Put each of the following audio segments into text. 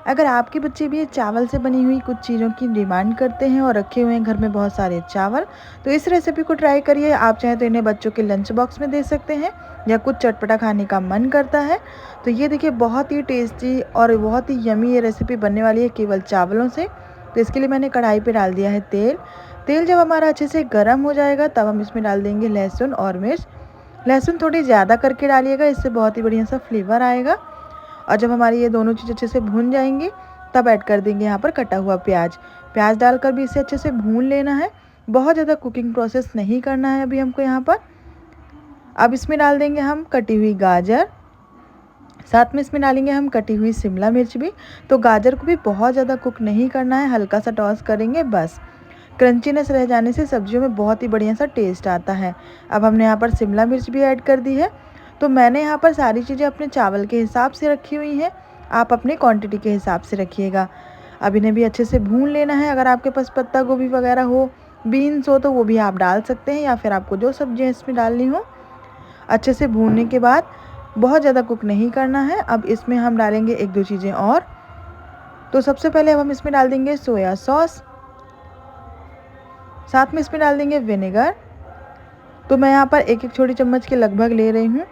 अगर आपके बच्चे भी चावल से बनी हुई कुछ चीज़ों की डिमांड करते हैं और रखे हुए हैं घर में बहुत सारे चावल, तो इस रेसिपी को ट्राई करिए। आप चाहें तो इन्हें बच्चों के लंच बॉक्स में दे सकते हैं या कुछ चटपटा खाने का मन करता है तो ये देखिए बहुत ही टेस्टी और बहुत ही यमी ये रेसिपी बनने वाली है केवल चावलों से। तो इसके लिए मैंने कढ़ाई पे डाल दिया है तेल। तेल जब हमारा अच्छे से गर्म हो जाएगा तब हम इसमें डाल देंगे लहसुन और मिर्च। लहसुन थोड़ी ज़्यादा करके डालिएगा, इससे बहुत ही बढ़िया सा फ्लेवर आएगा। और जब हमारी ये दोनों चीज़ अच्छे से भून जाएंगी तब ऐड कर देंगे यहाँ पर कटा हुआ प्याज। प्याज डालकर भी इसे अच्छे से भून लेना है, बहुत ज़्यादा कुकिंग प्रोसेस नहीं करना है अभी हमको यहाँ पर। अब इसमें डाल देंगे हम कटी हुई गाजर, साथ में इसमें डालेंगे हम कटी हुई शिमला मिर्च भी। तो गाजर को भी बहुत ज़्यादा कुक नहीं करना है, हल्का सा टॉस करेंगे बस। क्रंचीनेस रह जाने से सब्जियों में बहुत ही बढ़िया सा टेस्ट आता है। अब हमने यहाँ पर शिमला मिर्च भी ऐड कर दी है। तो मैंने यहाँ पर सारी चीज़ें अपने चावल के हिसाब से रखी हुई हैं, आप अपने क्वांटिटी के हिसाब से रखिएगा। अब इन्हें भी अच्छे से भून लेना है। अगर आपके पास पत्ता गोभी वगैरह हो, बीन्स हो तो वो भी आप डाल सकते हैं, या फिर आपको जो सब्जियाँ इसमें डालनी हो। अच्छे से भूनने के बाद बहुत ज़्यादा कुक नहीं करना है। अब इसमें हम डालेंगे एक दो चीज़ें और। तो सबसे पहले अब हम इसमें डाल देंगे सोया सॉस, साथ में इसमें डाल देंगे विनेगर। तो मैं यहाँ पर एक एक छोटी चम्मच के लगभग ले रही हूँ।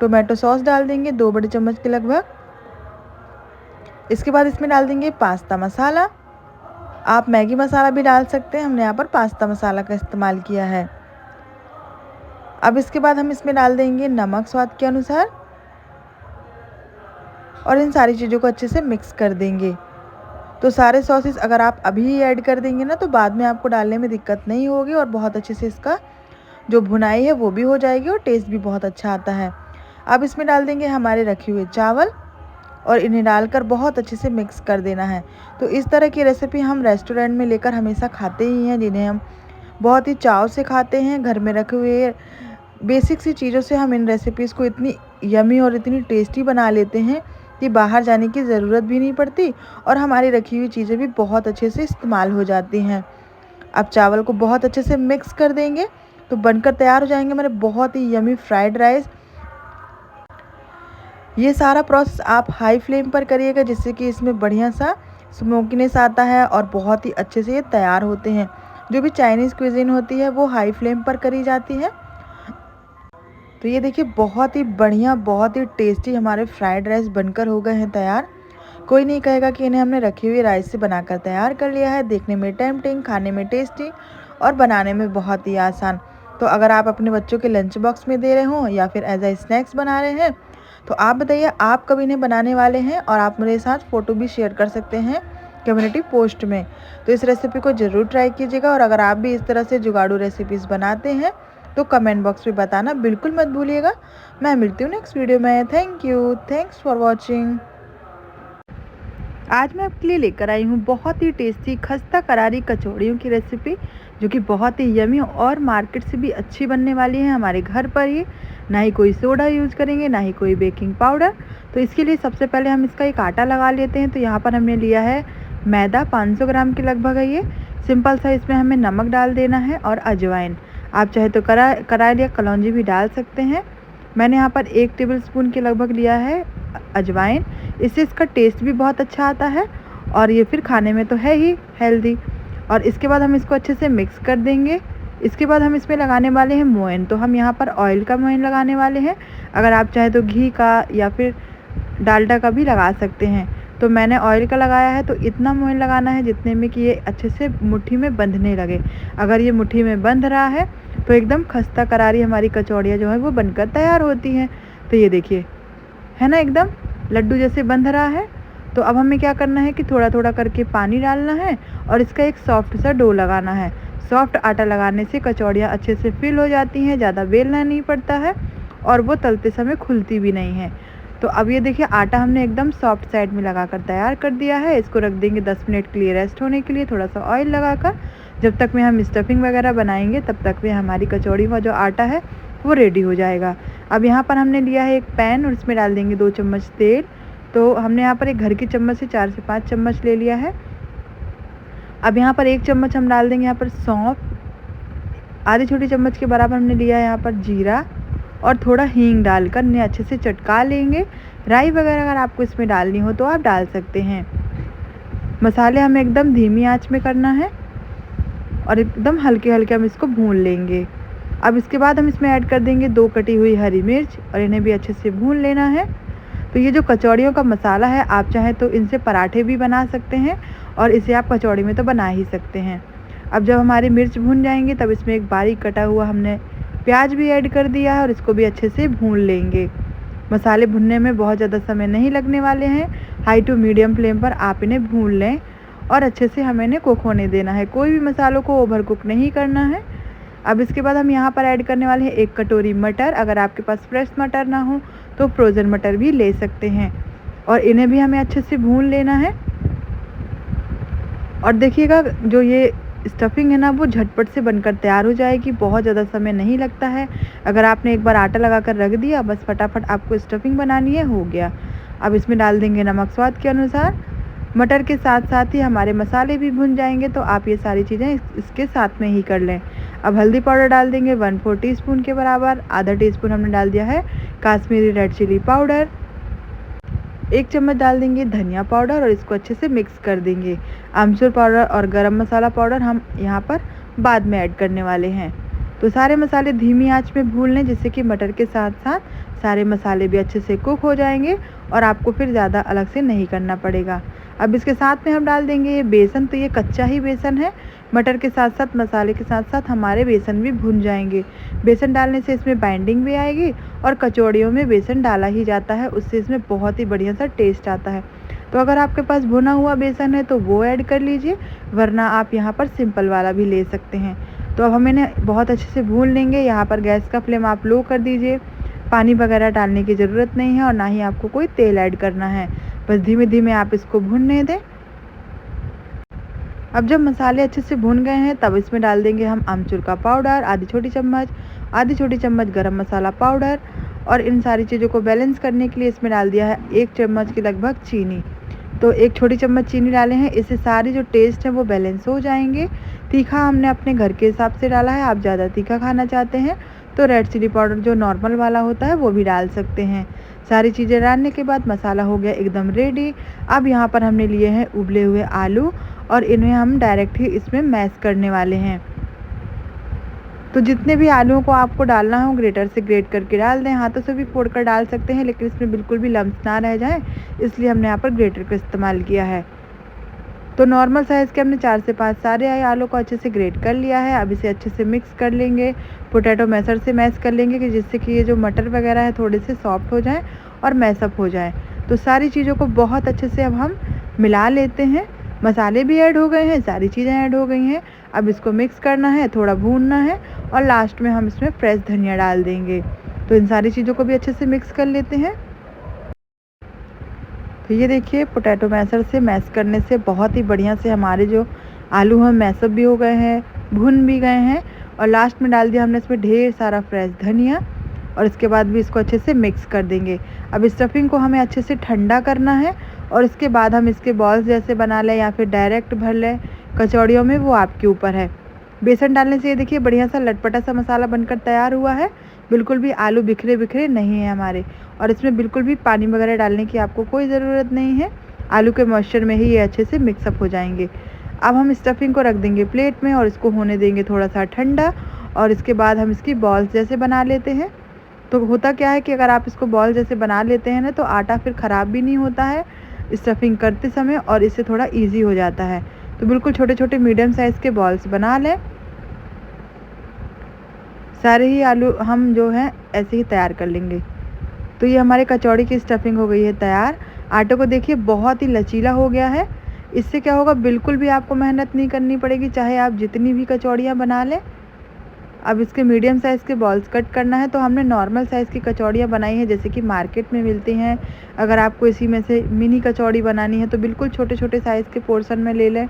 टोमेटो सॉस डाल देंगे 2 बड़े चम्मच के लगभग। इसके बाद इसमें डाल देंगे पास्ता मसाला, आप मैगी मसाला भी डाल सकते हैं, हमने यहाँ पर पास्ता मसाला का इस्तेमाल किया है। अब इसके बाद हम इसमें डाल देंगे नमक स्वाद के अनुसार और इन सारी चीज़ों को अच्छे से मिक्स कर देंगे। तो सारे सॉसेस अगर आप अभी ऐड कर देंगे ना तो बाद में आपको डालने में दिक्कत नहीं होगी और बहुत अच्छे से इसका जो भुनाई है वो भी हो जाएगी और टेस्ट भी बहुत अच्छा आता है। अब इसमें डाल देंगे हमारे रखे हुए चावल और इन्हें डालकर बहुत अच्छे से मिक्स कर देना है। तो इस तरह की रेसिपी हम रेस्टोरेंट में लेकर हमेशा खाते ही हैं, जिन्हें हम बहुत ही चाव से खाते हैं। घर में रखे हुए बेसिक सी चीज़ों से हम इन रेसिपीज़ को इतनी यमी और इतनी टेस्टी बना लेते हैं कि बाहर जाने की ज़रूरत भी नहीं पड़ती और हमारी रखी हुई चीज़ें भी बहुत अच्छे से इस्तेमाल हो जाती हैं। अब चावल को बहुत अच्छे से मिक्स कर देंगे तो बनकर तैयार हो जाएंगे हमारे बहुत ही यमी फ्राइड राइस। ये सारा प्रोसेस आप हाई फ्लेम पर करिएगा जिससे कि इसमें बढ़िया सा स्मोकीनेस आता है और बहुत ही अच्छे से ये तैयार होते हैं। जो भी चाइनीज़ क्विज़िन होती है वो हाई फ्लेम पर करी जाती है। तो ये देखिए बहुत ही बढ़िया, बहुत ही टेस्टी हमारे फ्राइड राइस बनकर हो गए हैं तैयार। कोई नहीं कहेगा कि इन्हें हमने रखी हुई राइस से बनाकर तैयार कर लिया है। देखने में टेम्पटिंग, खाने में टेस्टी और बनाने में बहुत ही आसान। तो अगर आप अपने बच्चों के लंच बॉक्स में दे रहे हों या फिर एज अ स्नैक्स बना रहे हैं तो आप बताइए आप कब इन्हें बनाने वाले हैं, और आप मेरे साथ फ़ोटो भी शेयर कर सकते हैं कम्युनिटी पोस्ट में। तो इस रेसिपी को ज़रूर ट्राई कीजिएगा और अगर आप भी इस तरह से जुगाड़ू रेसिपीज़ बनाते हैं तो कमेंट बॉक्स में बताना बिल्कुल मत भूलिएगा। मैं मिलती हूँ नेक्स्ट वीडियो में। Thank you, thanks for watching. आज मैं आपके लिए लेकर आई हूँ बहुत ही टेस्टी खस्ता करारी कचौड़ियों की रेसिपी, जो कि बहुत ही यमी और मार्केट से भी अच्छी बनने वाली है हमारे घर पर ही। ना ही कोई सोडा यूज़ करेंगे, ना ही कोई बेकिंग पाउडर। तो इसके लिए सबसे पहले हम इसका एक आटा लगा लेते हैं। तो यहाँ पर हमने लिया है मैदा, 500 ग्राम के लगभग है ये। सिंपल सा इसमें हमें नमक डाल देना है और अजवाइन। आप चाहे तो करारी या कलौंजी भी डाल सकते हैं। मैंने यहाँ पर 1 टेबलस्पून के लगभग लिया है अजवाइन। इससे इसका टेस्ट भी बहुत अच्छा आता है और ये फिर खाने में तो है ही हेल्दी। और इसके बाद हम इसको अच्छे से मिक्स कर देंगे। इसके बाद हम इसमें लगाने वाले हैं मोयन। तो हम यहाँ पर ऑयल का मोयन लगाने वाले हैं, अगर आप चाहे तो घी का या फिर डालडा का भी लगा सकते हैं। तो मैंने ऑयल का लगाया है। तो इतना मोयन लगाना है जितने में कि ये अच्छे से मुट्ठी में बंधने लगे। अगर ये मुट्ठी में बंध रहा है तो एकदम खस्ता करारी हमारी कचौड़ियाँ जो है वो बनकर तैयार होती हैं। तो ये देखिए है ना, एकदम लड्डू जैसे बंध रहा है। तो अब हमें क्या करना है कि थोड़ा थोड़ा करके पानी डालना है और इसका एक सॉफ्ट सा डो लगाना है। सॉफ्ट आटा लगाने से कचौड़ियाँ अच्छे से फिल हो जाती हैं, ज़्यादा बेलना नहीं पड़ता है और वो तलते समय खुलती भी नहीं है। तो अब ये देखिए आटा हमने एकदम सॉफ्ट साइड में लगाकर तैयार कर दिया है। इसको रख देंगे 10 मिनट के लिए रेस्ट होने के लिए, थोड़ा सा ऑयल लगाकर। जब तक में हम स्टफिंग वगैरह बनाएंगे तब तक में हमारी कचौड़ी का जो आटा है वो रेडी हो जाएगा। अब यहाँ पर हमने लिया है एक पैन और इसमें डाल देंगे 2 चम्मच तेल। तो हमने यहाँ पर एक घर की चम्मच से 4 से 5 चम्मच ले लिया है। अब यहाँ पर 1 चम्मच हम डाल देंगे यहाँ पर सौंफ, आधी छोटी चम्मच के बराबर हमने लिया है यहाँ पर जीरा और थोड़ा हींग डालकर इन्हें अच्छे से चटका लेंगे। राई वगैरह अगर आपको इसमें डालनी हो तो आप डाल सकते हैं। मसाले हमें एकदम धीमी आंच में करना है और एकदम हल्के-हल्के हम इसको भून लेंगे। अब इसके बाद हम इसमें ऐड कर देंगे 2 कटी हुई हरी मिर्च और इन्हें भी अच्छे से भून लेना है। तो ये जो कचौड़ियों का मसाला है, आप चाहें तो इनसे पराठे भी बना सकते हैं और इसे आप कचौड़ी में तो बना ही सकते हैं। अब जब हमारी मिर्च भून जाएंगी तब इसमें एक बारीक कटा हुआ हमने प्याज भी ऐड कर दिया है और इसको भी अच्छे से भून लेंगे। मसाले भुनने में बहुत ज़्यादा समय नहीं लगने वाले हैं। हाई टू मीडियम फ्लेम पर आप इन्हें भून लें और अच्छे से हमें इन्हें कुक होने देना है। कोई भी मसालों को ओवर कुक नहीं करना है। अब इसके बाद हम यहाँ पर ऐड करने वाले हैं 1 कटोरी मटर। अगर आपके पास फ्रेश मटर ना हो तो फ्रोज़न मटर भी ले सकते हैं और इन्हें भी हमें अच्छे से भून लेना है। और देखिएगा जो ये स्टफिंग है ना, वो झटपट से बनकर तैयार हो जाएगी, बहुत ज़्यादा समय नहीं लगता है। अगर आपने एक बार आटा लगा कर रख दिया, बस फटाफट आपको स्टफिंग बनानी है, हो गया। अब इसमें डाल देंगे नमक स्वाद के अनुसार। मटर के साथ साथ ही हमारे मसाले भी भुन जाएंगे, तो आप ये सारी चीज़ें इसके साथ में ही कर लें। अब हल्दी पाउडर डाल देंगे 1/4 टीस्पून के बराबर। आधा टीस्पून हमने डाल दिया है काश्मीरी रेड चिली पाउडर। 1 चम्मच डाल देंगे धनिया पाउडर और इसको अच्छे से मिक्स कर देंगे। आमचूर पाउडर और गरम मसाला पाउडर हम यहाँ पर बाद में ऐड करने वाले हैं। तो सारे मसाले धीमी आंच में भून लें, जिससे कि मटर के साथ साथ सारे मसाले भी अच्छे से कुक हो जाएंगे और आपको फिर ज़्यादा अलग से नहीं करना पड़ेगा। अब इसके साथ में हम डाल देंगे ये बेसन। तो ये कच्चा ही बेसन है। मटर के साथ साथ मसाले के साथ साथ हमारे बेसन भी भुन जाएंगे। बेसन डालने से इसमें बाइंडिंग भी आएगी और कचौड़ियों में बेसन डाला ही जाता है, उससे इसमें बहुत ही बढ़िया सा टेस्ट आता है। तो अगर आपके पास भुना हुआ बेसन है तो वो ऐड कर लीजिए, वरना आप यहाँ पर सिंपल वाला भी ले सकते हैं। तो अब हम इन्हें बहुत अच्छे से भून लेंगे। यहाँ पर गैस का फ्लेम आप लो कर दीजिए। पानी वगैरह डालने की ज़रूरत नहीं है और ना ही आपको कोई तेल ऐड करना है, बस धीमे धीमे आप इसको भूनने दें। अब जब मसाले अच्छे से भून गए हैं तब इसमें डाल देंगे हम आमचूर का पाउडर आधी छोटी चम्मच गरम मसाला पाउडर और इन सारी चीज़ों को बैलेंस करने के लिए इसमें डाल दिया है 1 चम्मच के लगभग चीनी। तो 1 छोटी चम्मच चीनी डाले हैं, इससे सारे जो टेस्ट है वो बैलेंस हो जाएंगे। तीखा हमने अपने घर के हिसाब से डाला है, आप ज़्यादा तीखा खाना चाहते हैं तो रेड चिली पाउडर जो नॉर्मल वाला होता है वो भी डाल सकते हैं। सारी चीज़ें डालने के बाद मसाला हो गया एकदम रेडी। अब यहाँ पर हमने लिए हैं उबले हुए आलू और इन्हें हम डायरेक्ट ही इसमें मैश करने वाले हैं। तो जितने भी आलूओं को आपको डालना हो ग्रेटर से ग्रेट करके डाल दें, हाथों से भी फोड़ कर डाल सकते हैं, लेकिन इसमें बिल्कुल भी लम्स ना रह जाए, इसलिए हमने यहाँ पर ग्रेटर का इस्तेमाल किया है। तो नॉर्मल साइज़ के हमने 4 से 5 सारे आलू को अच्छे से ग्रेट कर लिया है। अब इसे अच्छे से मिक्स कर लेंगे, पोटैटो मैशर से मैश कर लेंगे कि जिससे कि ये जो मटर वगैरह है थोड़े से सॉफ्ट हो जाएं और मैशअप हो जाएं। तो सारी चीज़ों को बहुत अच्छे से अब हम मिला लेते हैं। मसाले भी ऐड हो गए हैं, सारी चीज़ें ऐड हो गई हैं। अब इसको मिक्स करना है, थोड़ा भूनना है और लास्ट में हम इसमें फ्रेश धनिया डाल देंगे। तो इन सारी चीज़ों को भी अच्छे से मिक्स कर लेते हैं। तो ये देखिए पोटैटो मैशर से मैश करने से बहुत ही बढ़िया से हमारे जो आलू हैं मैशअप भी हो गए हैं, भुन भी गए हैं और लास्ट में डाल दिया हमने इसमें ढेर सारा फ्रेश धनिया और इसके बाद भी इसको अच्छे से मिक्स कर देंगे। अब स्टफिंग को हमें अच्छे से ठंडा करना है और इसके बाद हम इसके बॉल्स जैसे बना लें या फिर डायरेक्ट भर लें कचौड़ियों में, वो आपके ऊपर है। बेसन डालने से ये देखिए बढ़िया सा लटपटा सा मसाला बनकर तैयार हुआ है। बिल्कुल भी आलू बिखरे बिखरे नहीं है हमारे और इसमें बिल्कुल भी पानी वगैरह डालने की आपको कोई ज़रूरत नहीं है। आलू के मॉइस्चर में ही ये अच्छे से मिक्सअप हो जाएंगे। अब हम स्टफिंग को रख देंगे प्लेट में और इसको होने देंगे थोड़ा सा ठंडा और इसके बाद हम इसकी बॉल्स जैसे बना लेते हैं। तो होता क्या है कि अगर आप इसको बॉल जैसे बना लेते हैं ना तो आटा फिर ख़राब भी नहीं होता है स्टफिंग करते समय और इससे थोड़ा ईजी हो जाता है। तो बिल्कुल छोटे छोटे मीडियम साइज़ के बॉल्स बना लें। सारे ही आलू हम जो है ऐसे ही तैयार कर लेंगे। तो ये हमारे कचौड़ी की स्टफिंग हो गई है तैयार। आटे को देखिए बहुत ही लचीला हो गया है। इससे क्या होगा, बिल्कुल भी आपको मेहनत नहीं करनी पड़ेगी, चाहे आप जितनी भी कचौड़ियाँ बना लें। अब इसके मीडियम साइज़ के बॉल्स कट करना है। तो हमने नॉर्मल साइज़ की कचौड़ियाँ बनाई हैं जैसे कि मार्केट में मिलती हैं। अगर आपको इसी में से मिनी कचौड़ी बनानी है तो बिल्कुल छोटे छोटे साइज़ के पोर्शन में ले लें,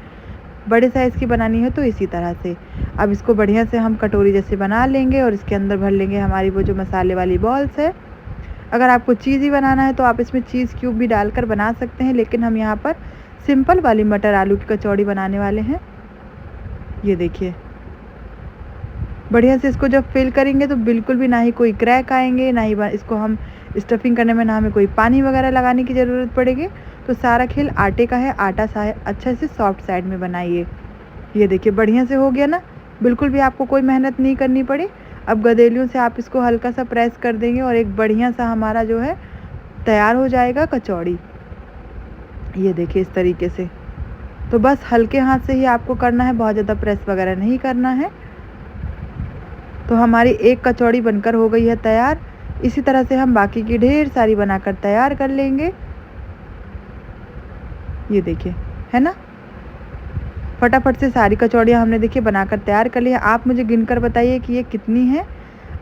बड़े साइज़ की बनानी है तो इसी तरह से। अब इसको बढ़िया से हम कटोरी जैसे बना लेंगे और इसके अंदर भर लेंगे हमारी वो जो मसाले वाली बॉल्स है। अगर आपको चीज़ी बनाना है तो आप इसमें चीज़ क्यूब भी डालकर बना सकते हैं, लेकिन हम यहाँ पर सिंपल वाली मटर आलू की कचौड़ी बनाने वाले हैं। ये देखिए बढ़िया से इसको जब फिल करेंगे तो बिल्कुल भी ना ही कोई क्रैक आएंगे, ना ही इसको हम स्टफिंग करने में ना हमें कोई पानी वगैरह लगाने की ज़रूरत पड़ेगी। तो सारा खेल आटे का है। आटा अच्छे से सॉफ्ट साइड में बनाइए। ये देखिए बढ़िया से हो गया ना, बिल्कुल भी आपको कोई मेहनत नहीं करनी पड़ी। अब गदेलियों से आप इसको हल्का सा प्रेस कर देंगे और एक बढ़िया सा हमारा जो है तैयार हो जाएगा कचौड़ी। ये देखिए इस तरीके से। तो बस हल्के हाथ से ही आपको करना है, बहुत ज़्यादा प्रेस वगैरह नहीं करना है। तो हमारी एक कचौड़ी बनकर हो गई है तैयार। इसी तरह से हम बाकी की ढेर सारी बनाकर तैयार कर लेंगे। ये देखिए है ना, फटाफट से सारी कचौड़ियाँ हमने देखिए बनाकर तैयार कर ली है। आप मुझे गिनकर बताइए कि ये कितनी है।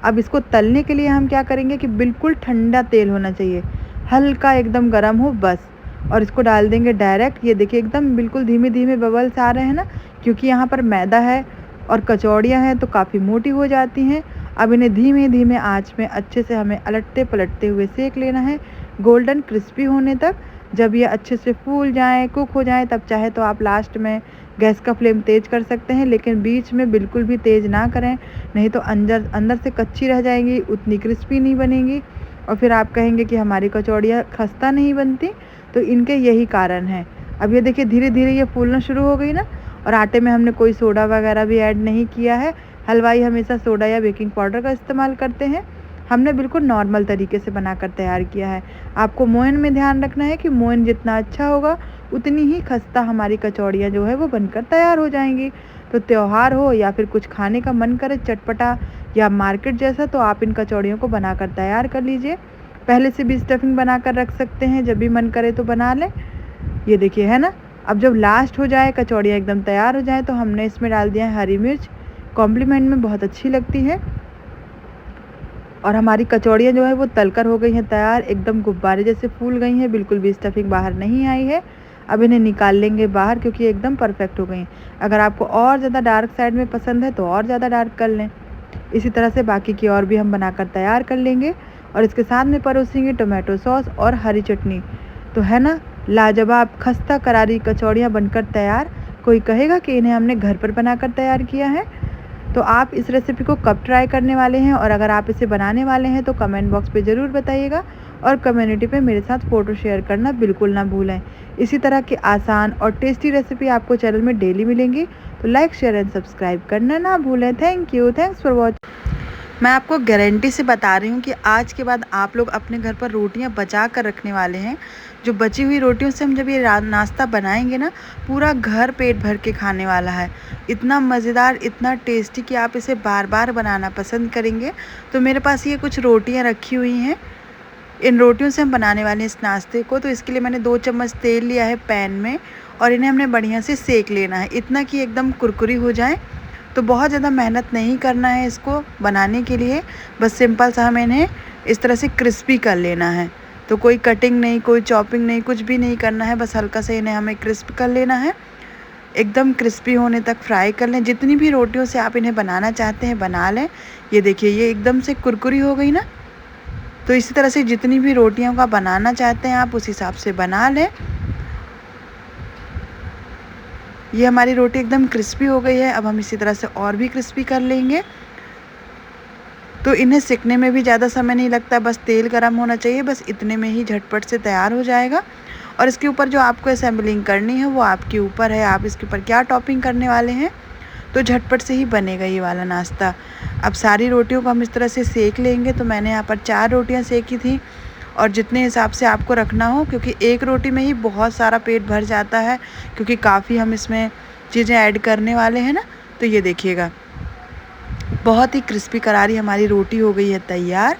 अब इसको तलने के लिए हम क्या करेंगे कि बिल्कुल ठंडा तेल होना चाहिए, हल्का एकदम गर्म हो बस। और इसको डाल देंगे डायरेक्ट। ये देखिए एकदम बिल्कुल धीमे धीमे बबल्स आ रहे हैं ना, क्योंकि यहाँ पर मैदा है और कचौड़ियाँ हैं तो काफ़ी मोटी हो जाती हैं। अब इन्हें धीमे धीमे आँच में अच्छे से हमें अलटते पलटते हुए सेक लेना है, गोल्डन क्रिस्पी होने तक। जब ये अच्छे से फूल जाएँ, कुक हो जाएँ, तब चाहे तो आप लास्ट में गैस का फ्लेम तेज़ कर सकते हैं, लेकिन बीच में बिल्कुल भी तेज़ ना करें, नहीं तो अंदर से कच्ची रह जाएंगी, उतनी क्रिस्पी नहीं बनेंगी और फिर आप कहेंगे कि हमारी कचौड़ियाँ खस्ता नहीं बनती। तो इनके यही कारण है। अब ये देखिए धीरे धीरे ये फूलना शुरू हो गई ना, और आटे में हमने कोई सोडा वगैरह भी ऐड नहीं किया है। हलवाई हमेशा सोडा या बेकिंग पाउडर का इस्तेमाल करते हैं, हमने बिल्कुल नॉर्मल तरीके से बनाकर तैयार किया है। आपको मोयन में ध्यान रखना है कि मोयन जितना अच्छा होगा उतनी ही खस्ता हमारी कचौड़ियाँ जो है वो बनकर तैयार हो जाएंगी। तो त्यौहार हो या फिर कुछ खाने का मन करे चटपटा या मार्केट जैसा, तो आप इन कचौड़ियों को बनाकर तैयार कर लीजिए। पहले से भी स्टफिंग बनाकर रख सकते हैं, जब भी मन करे तो बना लें। ये देखिए है ना, अब जब लास्ट हो जाए, कचौड़ियाँ एकदम तैयार हो जाए, तो हमने इसमें डाल दिया है हरी मिर्च। कॉम्प्लीमेंट में बहुत अच्छी लगती है। और हमारी कचौड़ियाँ जो है वो तलकर हो गई हैं तैयार, एकदम गुब्बारे जैसे फूल गई हैं, बिल्कुल भी स्टफिंग बाहर नहीं आई है। अब इन्हें निकाल लेंगे बाहर, क्योंकि एकदम परफेक्ट हो गई हैं। अगर आपको और ज़्यादा डार्क साइड में पसंद है तो और ज़्यादा डार्क कर लें। इसी तरह से बाकी की और भी हम बनाकर तैयार कर लेंगे और इसके साथ में परोसेंगे टोमेटो सॉस और हरी चटनी। तो है ना, लाजवाब खस्ता करारी कचौड़ियाँ बनकर तैयार। कोई कहेगा कि इन्हें हमने घर पर बनाकर तैयार किया है। तो आप इस रेसिपी को कब ट्राई करने वाले हैं, और अगर आप इसे बनाने वाले हैं तो कमेंट बॉक्स पे ज़रूर बताइएगा और कम्युनिटी पे मेरे साथ फ़ोटो शेयर करना बिल्कुल ना भूलें। इसी तरह की आसान और टेस्टी रेसिपी आपको चैनल में डेली मिलेंगी, तो लाइक शेयर एंड सब्सक्राइब करना ना भूलें। Thank you, thanks for watching. मैं आपको गारंटी से बता रही हूँ कि आज के बाद आप लोग अपने घर पर रोटियाँ बचा कर रखने वाले हैं। जो बची हुई रोटियों से हम जब ये नाश्ता बनाएंगे ना, पूरा घर पेट भर के खाने वाला है। इतना मज़ेदार, इतना टेस्टी कि आप इसे बार बार बनाना पसंद करेंगे। तो मेरे पास ये कुछ रोटियाँ रखी हुई हैं, इन रोटियों से हम बनाने वाले हैं इस नाश्ते को। तो इसके लिए मैंने 2 चम्मच तेल लिया है पैन में, और इन्हें हमने बढ़िया से सेक लेना है, इतना कि एकदम कुरकुरी हो जाए। तो बहुत ज़्यादा मेहनत नहीं करना है इसको बनाने के लिए, बस सिंपल सा हमें इन्हें इस तरह से क्रिस्पी कर लेना है। तो कोई कटिंग नहीं, कोई चॉपिंग नहीं, कुछ भी नहीं करना है, बस हल्का से इन्हें हमें क्रिस्प कर लेना है। एकदम क्रिस्पी होने तक फ्राई कर लें। जितनी भी रोटियों से आप इन्हें बनाना चाहते हैं बना लें। ये देखिए ये एकदम से कुरकुरी हो गई ना। तो इसी तरह से जितनी भी रोटियों का बनाना चाहते हैं आप उस हिसाब से बना लें। ये हमारी रोटी एकदम क्रिस्पी हो गई है। अब हम इसी तरह से और भी क्रिस्पी कर लेंगे। तो इन्हें सेकने में भी ज़्यादा समय नहीं लगता, बस तेल गरम होना चाहिए, बस इतने में ही झटपट से तैयार हो जाएगा। और इसके ऊपर जो आपको असेंबलिंग करनी है वो आपके ऊपर है, आप इसके ऊपर क्या टॉपिंग करने वाले हैं। तो झटपट से ही बनेगा ये वाला नाश्ता। अब सारी रोटियों को हम इस तरह से सेक लेंगे। तो मैंने यहाँ पर 4 रोटियाँ सेकी थी, और जितने हिसाब से आपको रखना हो, क्योंकि एक रोटी में ही बहुत सारा पेट भर जाता है, क्योंकि काफ़ी हम इसमें चीज़ें ऐड करने वाले हैं ना। तो ये देखिएगा बहुत ही क्रिस्पी करारी हमारी रोटी हो गई है तैयार।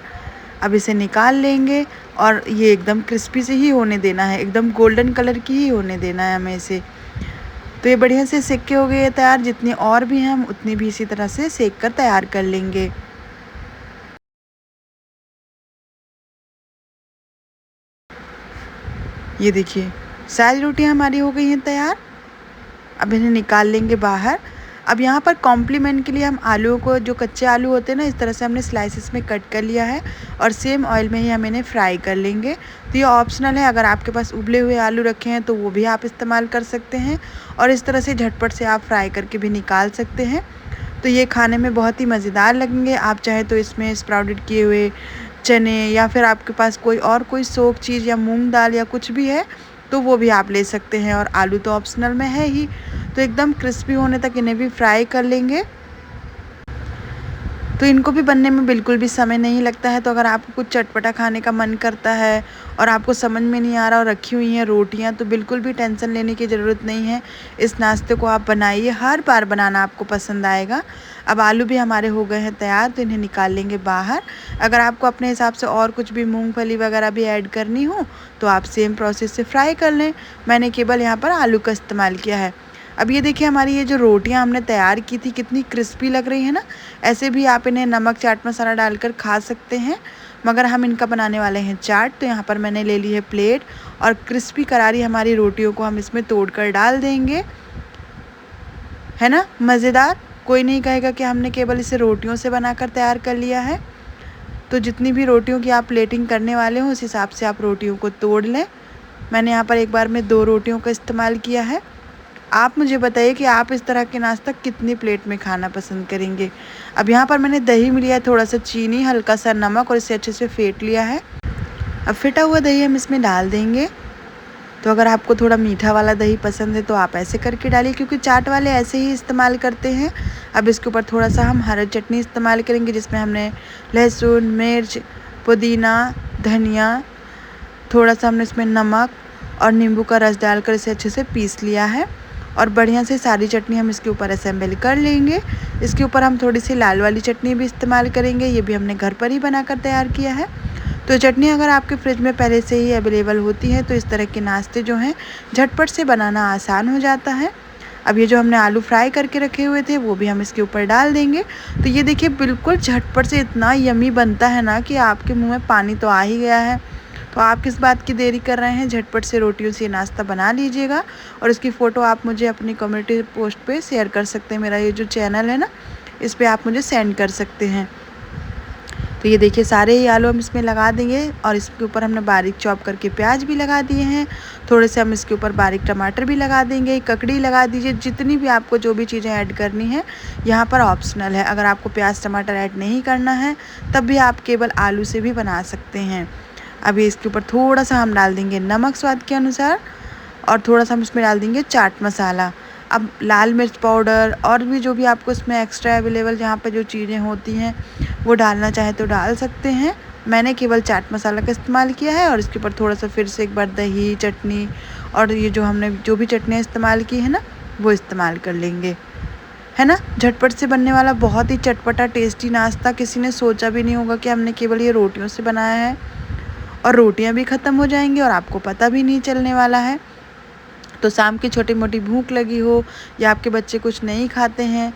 अब इसे निकाल लेंगे, और ये एकदम क्रिस्पी से ही होने देना है, एकदम गोल्डन कलर की ही होने देना है हमें इसे। तो ये बढ़िया से सेक के हो गई है तैयार। जितनी और भी हैं हम उतनी भी इसी तरह से सेक कर तैयार कर लेंगे। ये देखिए सारी रोटियां हमारी हो गई हैं तैयार। अब इन्हें निकाल लेंगे बाहर। अब यहाँ पर कॉम्प्लीमेंट के लिए हम आलूओं को, जो कच्चे आलू होते हैं ना, इस तरह से हमने स्लाइसेस में कट कर लिया है, और सेम ऑयल में ही हम इन्हें फ्राई कर लेंगे। तो ये ऑप्शनल है, अगर आपके पास उबले हुए आलू रखे हैं तो वो भी आप इस्तेमाल कर सकते हैं, और इस तरह से झटपट से आप फ्राई करके भी निकाल सकते हैं। तो ये खाने में बहुत ही मज़ेदार लगेंगे। आप चाहे तो इसमें स्प्राउटेड किए हुए चने, या फिर आपके पास कोई और कोई सोप चीज़ या मूंग दाल या कुछ भी है, तो वो भी आप ले सकते हैं। और आलू तो ऑप्शनल में है ही, तो एकदम क्रिस्पी होने तक इन्हें भी फ्राई कर लेंगे। तो इनको भी बनने में बिल्कुल भी समय नहीं लगता है। तो अगर आपको कुछ चटपटा खाने का मन करता है और आपको समझ में नहीं आ रहा और रखी हुई हैं रोटियां, तो बिल्कुल भी टेंशन लेने की ज़रूरत नहीं है। इस नाश्ते को आप बनाइए, हर बार बनाना आपको पसंद आएगा। अब आलू भी हमारे हो गए हैं तैयार, तो इन्हें निकाल लेंगे बाहर। अगर आपको अपने हिसाब से और कुछ भी मूँगफली वगैरह भी ऐड करनी हो तो आप सेम प्रोसेस से फ्राई कर लें। मैंने केवल यहाँ पर आलू का इस्तेमाल किया है। अब ये देखिए हमारी ये जो रोटियां हमने तैयार की थी कितनी क्रिस्पी लग रही है ना। ऐसे भी आप इन्हें नमक चाट मसाला डालकर खा सकते हैं, मगर हम इनका बनाने वाले हैं चाट। तो यहाँ पर मैंने ले ली है प्लेट और क्रिस्पी करारी हमारी रोटियों को हम इसमें तोड़कर डाल देंगे। है ना मज़ेदार, कोई नहीं कहेगा कि हमने केवल इसे रोटियों से बनाकर तैयार कर लिया है। तो जितनी भी रोटियों की आप प्लेटिंग करने वाले हो उस हिसाब से आप रोटियों को तोड़ लें। मैंने यहाँ पर एक बार में 2 रोटियों का इस्तेमाल किया है। आप मुझे बताइए कि आप इस तरह के नाश्ता कितनी प्लेट में खाना पसंद करेंगे। अब यहाँ पर मैंने दही में लिया है थोड़ा सा चीनी, हल्का सा नमक और इसे अच्छे से फेंट लिया है। अब फेंटा हुआ दही हम इसमें डाल देंगे। तो अगर आपको थोड़ा मीठा वाला दही पसंद है तो आप ऐसे करके डालिए, क्योंकि चाट वाले ऐसे ही इस्तेमाल करते हैं। अब इसके ऊपर थोड़ा सा हम हरी चटनी इस्तेमाल करेंगे, जिसमें हमने लहसुन, मिर्च, पुदीना, धनिया, थोड़ा सा हमने इसमें नमक और नींबू का रस डालकर इसे अच्छे से पीस लिया है। और बढ़िया से सारी चटनी हम इसके ऊपर असेंबल कर लेंगे। इसके ऊपर हम थोड़ी सी लाल वाली चटनी भी इस्तेमाल करेंगे, ये भी हमने घर पर ही बनाकर तैयार किया है। तो चटनी अगर आपके फ्रिज में पहले से ही अवेलेबल होती है तो इस तरह के नाश्ते जो हैं झटपट से बनाना आसान हो जाता है। अब ये जो हमने आलू फ्राई करके रखे हुए थे वो भी हम इसके ऊपर डाल देंगे। तो ये देखिए बिल्कुल झटपट से इतना यमी बनता है ना कि आपके मुँह में पानी तो आ ही गया है। तो आप किस बात की देरी कर रहे हैं, झटपट से रोटियों से नाश्ता बना लीजिएगा। और इसकी फ़ोटो आप मुझे अपनी कम्युनिटी पोस्ट पे शेयर कर सकते हैं। मेरा ये जो चैनल है ना, इस पे आप मुझे सेंड कर सकते हैं। तो ये देखिए सारे ही आलू हम इसमें लगा देंगे और इसके ऊपर हमने बारीक चॉप करके प्याज भी लगा दिए हैं। थोड़े से हम इसके ऊपर बारीक टमाटर भी लगा देंगे, ककड़ी लगा दीजिए। जितनी भी आपको जो भी चीज़ें ऐड करनी है यहाँ पर ऑप्शनल है। अगर आपको प्याज टमाटर ऐड नहीं करना है तब भी आप केवल आलू से भी बना सकते हैं। अभी इसके ऊपर थोड़ा सा हम डाल देंगे नमक स्वाद के अनुसार और थोड़ा सा हम इसमें डाल देंगे चाट मसाला। अब लाल मिर्च पाउडर और भी जो भी आपको इसमें एक्स्ट्रा अवेलेबल जहाँ पे जो चीज़ें होती हैं वो डालना चाहे तो डाल सकते हैं। मैंने केवल चाट मसाला का इस्तेमाल किया है। और इसके ऊपर थोड़ा सा फिर से एक बार दही, चटनी और ये जो हमने जो भी चटनियाँ इस्तेमाल की है ना वो इस्तेमाल कर लेंगे। है ना, झटपट से बनने वाला बहुत ही चटपटा टेस्टी नाश्ता। किसी ने सोचा भी नहीं होगा कि हमने केवल ये रोटियों से बनाया है। और रोटियां भी ख़त्म हो जाएंगी और आपको पता भी नहीं चलने वाला है। तो शाम की छोटी मोटी भूख लगी हो या आपके बच्चे कुछ नहीं खाते हैं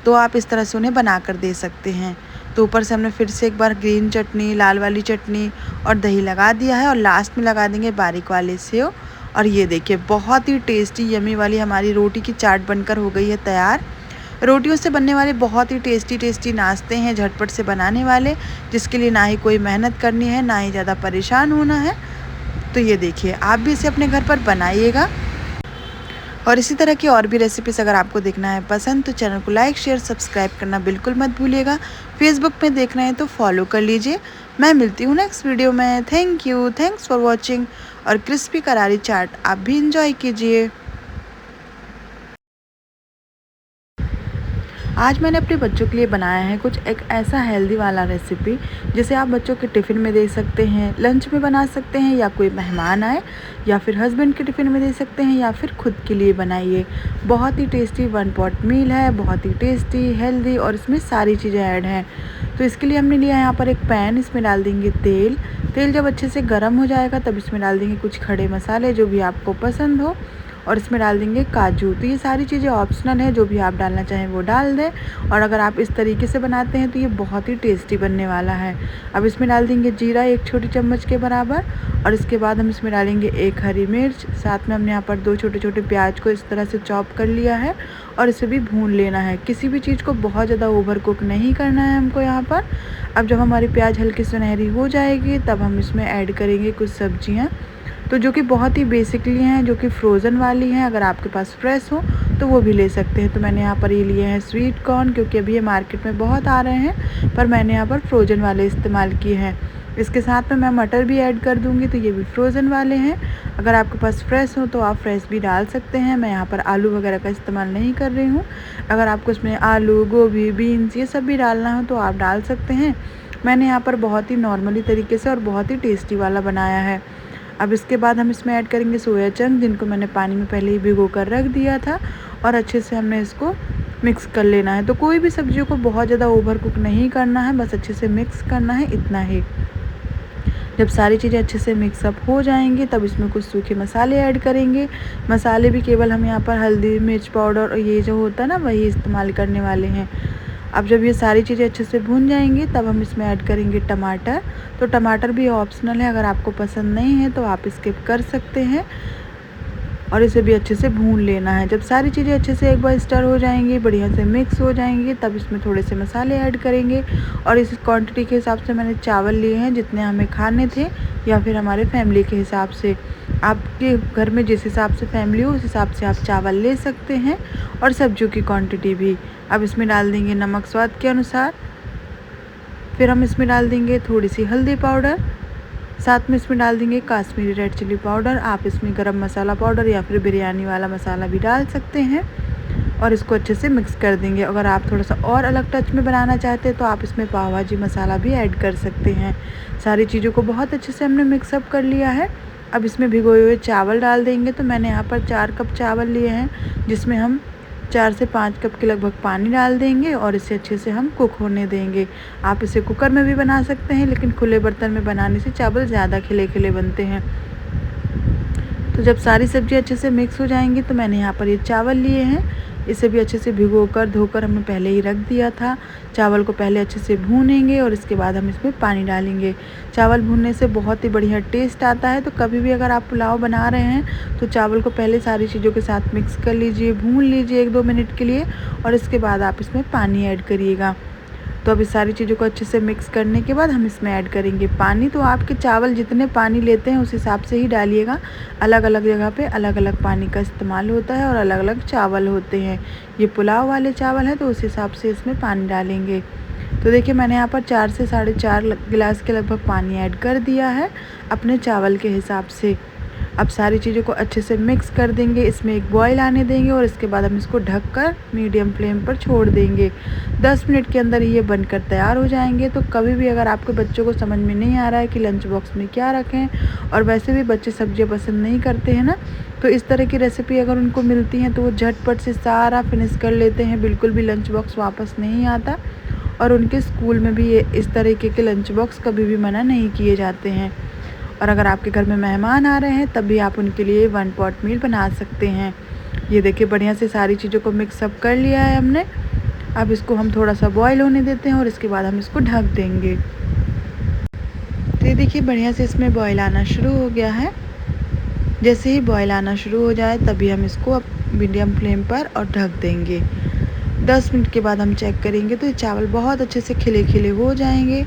तो आप इस तरह से उन्हें बना कर दे सकते हैं। तो ऊपर से हमने फिर से एक बार ग्रीन चटनी, लाल वाली चटनी और दही लगा दिया है और लास्ट में लगा देंगे बारीक वाले सेव। और ये देखिए बहुत ही टेस्टी यमी वाली हमारी रोटी की चाट बनकर हो गई है तैयार। रोटियों से बनने वाले बहुत ही टेस्टी नाश्ते हैं, झटपट से बनाने वाले, जिसके लिए ना ही कोई मेहनत करनी है ना ही ज़्यादा परेशान होना है। तो ये देखिए आप भी इसे अपने घर पर बनाइएगा। और इसी तरह की और भी रेसिपीज़ अगर आपको देखना है पसंद तो चैनल को लाइक, शेयर, सब्सक्राइब करना बिल्कुल मत भूलिएगा। फेसबुक पे देख रहे हैं तो फॉलो कर लीजिए। मैं मिलती हूँ नेक्स्ट वीडियो में। Thank you, thanks for watching. और क्रिस्पी करारी चाट आप भी इंजॉय कीजिए। आज मैंने अपने बच्चों के लिए बनाया है कुछ एक ऐसा हेल्दी वाला रेसिपी जिसे आप बच्चों के टिफ़िन में दे सकते हैं, लंच में बना सकते हैं, या कोई मेहमान आए या फिर हस्बैंड के टिफ़िन में दे सकते हैं, या फिर खुद के लिए बनाइए। बहुत ही टेस्टी 1 पॉट मील है, बहुत ही टेस्टी, हेल्दी और इसमें सारी चीज़ें ऐड हैं। तो इसके लिए हमने लिया है यहाँ पर एक पैन, इसमें डाल देंगे तेल। तेल जब अच्छे से गर्म हो जाएगा तब इसमें डाल देंगे कुछ खड़े मसाले जो भी आपको पसंद हो और इसमें डाल देंगे काजू। तो ये सारी चीज़ें ऑप्शनल है, जो भी आप डालना चाहें वो डाल दें। और अगर आप इस तरीके से बनाते हैं तो ये बहुत ही टेस्टी बनने वाला है। अब इसमें डाल देंगे जीरा 1 छोटी चम्मच के बराबर और इसके बाद हम इसमें डालेंगे 1 हरी मिर्च। साथ में हमने यहाँ पर 2 छोटे छोटे प्याज को इस तरह से चॉप कर लिया है और इसे भी भून लेना है। किसी भी चीज़ को बहुत ज़्यादा ओवर कुक नहीं करना है हमको यहाँ पर। अब जब हमारी प्याज हल्की सुनहरी हो जाएगी तब हम इसमें ऐड करेंगे कुछ सब्जियाँ, तो जो कि बहुत ही बेसिकली हैं, जो कि फ्रोज़न वाली हैं। अगर आपके पास फ्रेश हो तो वो भी ले सकते हैं। तो मैंने यहाँ पर ये लिए हैं स्वीट कॉर्न, क्योंकि अभी ये मार्केट में बहुत आ रहे हैं, पर मैंने यहाँ पर फ्रोज़न वाले इस्तेमाल किए हैं। इसके साथ में मैं मटर भी ऐड कर दूँगी, तो ये भी फ्रोज़न वाले हैं। अगर आपके पास फ्रेश हो तो आप फ्रेश भी डाल सकते हैं। मैं यहाँ पर आलू वगैरह का इस्तेमाल नहीं कर रही हूँ। अगर आपको इसमें आलू, गोभी, बीन्स ये सब भी डालना हो तो आप डाल सकते हैं। मैंने यहाँ पर बहुत ही नॉर्मली तरीके से और बहुत ही टेस्टी वाला बनाया है। अब इसके बाद हम इसमें ऐड करेंगे सोया चंक, जिनको मैंने पानी में पहले ही भिगो कर रख दिया था, और अच्छे से हमने इसको मिक्स कर लेना है। तो कोई भी सब्जियों को बहुत ज़्यादा ओवर कुक नहीं करना है, बस अच्छे से मिक्स करना है, इतना ही। जब सारी चीज़ें अच्छे से मिक्सअप हो जाएंगी तब इसमें कुछ सूखे मसाले ऐड करेंगे। मसाले भी केवल हम यहाँ पर हल्दी, मिर्च पाउडर और ये जो होता है ना, वही इस्तेमाल करने वाले हैं। अब जब ये सारी चीज़ें अच्छे से भून जाएंगी तब हम इसमें ऐड करेंगे टमाटर। तो टमाटर भी ऑप्शनल है, अगर आपको पसंद नहीं है तो आप स्किप कर सकते हैं, और इसे भी अच्छे से भून लेना है। जब सारी चीज़ें अच्छे से एक बार स्टर हो जाएंगी, बढ़िया से मिक्स हो जाएंगी, तब इसमें थोड़े से मसाले ऐड करेंगे। और इस क्वांटिटी के हिसाब से मैंने चावल लिए हैं, जितने हमें खाने थे, या फिर हमारे फैमिली के हिसाब से। आपके घर में जिस हिसाब से फैमिली हो उस हिसाब से आप चावल ले सकते हैं, और सब्जियों की क्वान्टिटी भी। अब इसमें डाल देंगे नमक स्वाद के अनुसार। फिर हम इसमें डाल देंगे थोड़ी सी हल्दी पाउडर, साथ में इसमें डाल देंगे काश्मीरी रेड चिली पाउडर। आप इसमें गरम मसाला पाउडर या फिर बिरयानी वाला मसाला भी डाल सकते हैं, और इसको अच्छे से मिक्स कर देंगे। अगर आप थोड़ा सा और अलग टच में बनाना चाहते हैं तो आप इसमें पाव भाजी मसाला भी ऐड कर सकते हैं। सारी चीज़ों को बहुत अच्छे से हमने मिक्सअप कर लिया है। अब इसमें भिगोए हुए चावल डाल देंगे। तो मैंने यहाँ पर 4 कप चावल लिए हैं, जिसमें हम 4 से 5 कप के लगभग पानी डाल देंगे, और इसे अच्छे से हम कुक होने देंगे। आप इसे कुकर में भी बना सकते हैं, लेकिन खुले बर्तन में बनाने से चावल ज़्यादा खिले खिले बनते हैं। तो जब सारी सब्ज़ी अच्छे से मिक्स हो जाएंगी तो मैंने यहाँ पर ये चावल लिए हैं, इसे भी अच्छे से भिगोकर धोकर हमने पहले ही रख दिया था। चावल को पहले अच्छे से भूनेंगे और इसके बाद हम इसमें पानी डालेंगे। चावल भूनने से बहुत ही बढ़िया टेस्ट आता है। तो कभी भी अगर आप पुलाव बना रहे हैं तो चावल को पहले सारी चीज़ों के साथ मिक्स कर लीजिए, भून लीजिए 1-2 मिनट के लिए, और इसके बाद आप इसमें पानी ऐड करिएगा। तो अब इस सारी चीज़ों को अच्छे से मिक्स करने के बाद हम इसमें ऐड करेंगे पानी। तो आपके चावल जितने पानी लेते हैं उस हिसाब से ही डालिएगा। अलग अलग जगह पे अलग अलग पानी का इस्तेमाल होता है और अलग अलग चावल होते हैं। ये पुलाव वाले चावल हैं तो उस हिसाब से इसमें पानी डालेंगे। तो देखिए मैंने यहाँ पर 4 से 4.5 गिलास के लगभग पानी ऐड कर दिया है अपने चावल के हिसाब से। अब सारी चीज़ों को अच्छे से मिक्स कर देंगे, इसमें एक बॉयल आने देंगे, और इसके बाद हम इसको ढककर मीडियम फ्लेम पर छोड़ देंगे। 10 मिनट के अंदर ये बनकर तैयार हो जाएंगे। तो कभी भी अगर आपके बच्चों को समझ में नहीं आ रहा है कि लंच बॉक्स में क्या रखें, और वैसे भी बच्चे सब्जियां पसंद नहीं करते हैं ना, तो इस तरह की रेसिपी अगर उनको मिलती हैं तो वो झटपट से सारा फिनिश कर लेते हैं, बिल्कुल भी लंच बॉक्स वापस नहीं आता। और उनके स्कूल में भी ये इस तरीके के लंच बॉक्स कभी भी मना नहीं किए जाते हैं। और अगर आपके घर में मेहमान आ रहे हैं तब भी आप उनके लिए 1 पॉट मील बना सकते हैं। ये देखिए बढ़िया से सारी चीज़ों को मिक्सअप कर लिया है हमने। अब इसको हम थोड़ा सा बॉईल होने देते हैं और इसके बाद हम इसको ढक देंगे। तो ये देखिए बढ़िया से इसमें बॉईल आना शुरू हो गया है। जैसे ही बॉईल आना शुरू हो जाए तभी हम इसको अब मीडियम फ्लेम पर और ढक देंगे। 10 मिनट के बाद हम चेक करेंगे तो ये चावल बहुत अच्छे से खिले खिले हो जाएंगे,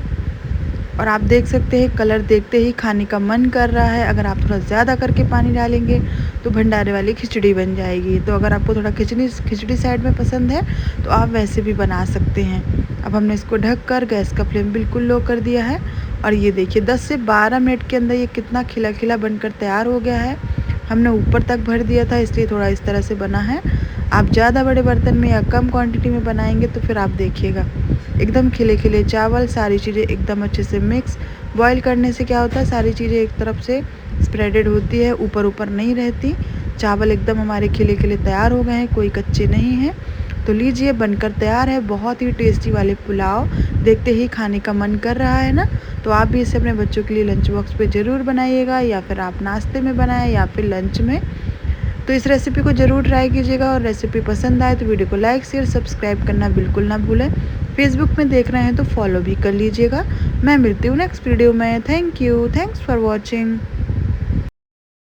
और आप देख सकते हैं कलर देखते ही खाने का मन कर रहा है। अगर आप थोड़ा ज़्यादा करके पानी डालेंगे तो भंडारे वाली खिचड़ी बन जाएगी। तो अगर आपको थोड़ा खिचड़ी साइड में पसंद है तो आप वैसे भी बना सकते हैं। अब हमने इसको ढक कर गैस का फ्लेम बिल्कुल लो कर दिया है, और ये देखिए 10 से 12 मिनट के अंदर ये कितना खिला खिला बनकर तैयार हो गया है। हमने ऊपर तक भर दिया था इसलिए थोड़ा इस तरह से बना है। आप ज़्यादा बड़े बर्तन में या कम क्वांटिटी में बनाएंगे तो फिर आप देखिएगा एकदम खिले खिले चावल, सारी चीज़ें एकदम अच्छे से मिक्स। बॉईल करने से क्या होता है, सारी चीज़ें एक तरफ से स्प्रेडेड होती है, ऊपर ऊपर नहीं रहती। चावल एकदम हमारे खिले खिले तैयार हो गए हैं, कोई कच्चे नहीं हैं। तो लीजिए बनकर तैयार है बहुत ही टेस्टी वाले पुलाव। देखते ही खाने का मन कर रहा है ना। तो आप भी इसे अपने बच्चों के लिए लंच बॉक्स पे ज़रूर बनाइएगा, या फिर आप नाश्ते में बनाएं या फिर लंच में। तो इस रेसिपी को ज़रूर ट्राई कीजिएगा, और रेसिपी पसंद आए तो वीडियो को लाइक शेयर सब्सक्राइब करना बिल्कुल ना भूलें। फेसबुक में देख रहे हैं तो फॉलो भी कर लीजिएगा। मैं मिलती हूँ नेक्स्ट वीडियो में। Thank you, thanks for watching.